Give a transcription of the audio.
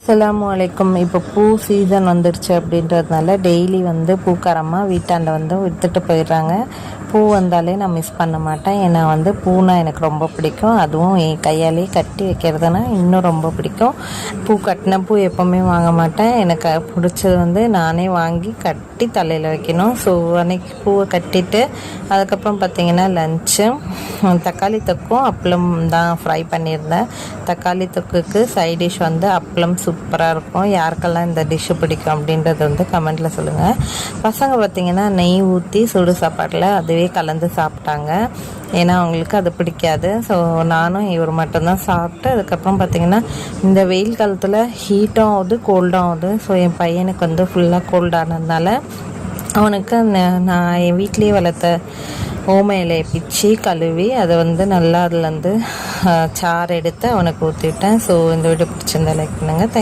அஸ்ஸலாமு அலைக்கும். இப்போ பூ சீசன் வந்துடுச்சு அப்படின்றதுனால டெய்லி பூக்காரம்மா வீட்டாண்ட விற்றுட்டு போயிடுறாங்க. பூ வந்தாலே நான் மிஸ் பண்ண மாட்டேன். ஏன்னா பூனா எனக்கு ரொம்ப பிடிக்கும். அதுவும் என் கையாலே கட்டி வைக்கிறதுனா இன்னும் ரொம்ப பிடிக்கும். பூ கட்டின பூ எப்போவுமே வாங்க மாட்டேன். எனக்கு பிடிச்சது நானே வாங்கி கட்டி தலையில் வைக்கணும். ஸோ அன்றைக்கி பூவை கட்டிட்டு அதுக்கப்புறம் பார்த்திங்கன்னா லஞ்சு தக்காளி தொக்கும் அப்பளம் தான் ஃப்ரை பண்ணியிருந்தேன். தக்காளி தொக்குக்கு சைட் டிஷ் அப்பளம் சூப்பராக இருக்கும். யாருக்கெல்லாம் இந்த டிஷ்ஷு பிடிக்கும் அப்படின்றது கமெண்ட்டில் சொல்லுங்கள். பசங்க பார்த்திங்கன்னா நெய் ஊற்றி சுடு சாப்பாட்டில் அதுவே கலந்து சாப்பிட்டாங்க. ஏன்னா அவங்களுக்கு அது பிடிக்காது. ஸோ நானும் இவர் மட்டும்தான் சாப்பிட்டு அதுக்கப்புறம் பார்த்திங்கன்னா இந்த வெயில் காலத்தில் ஹீட்டும் ஆகுது கோல்டும் ஆகுது. ஸோ என் பையனுக்கு ஃபுல்லாக கோல்டானதுனால அவனுக்கு நான் என் வீட்லேயே வளர்த்த ஓம இலையை பிச்சு கழுவி அதை நல்லா அதுலேருந்து சாறு எடுத்து அவனுக்கு ஊற்றிவிட்டேன். ஸோ இந்த வீடியோ பிடிச்சிருந்தா லைக் பண்ணுங்கள்.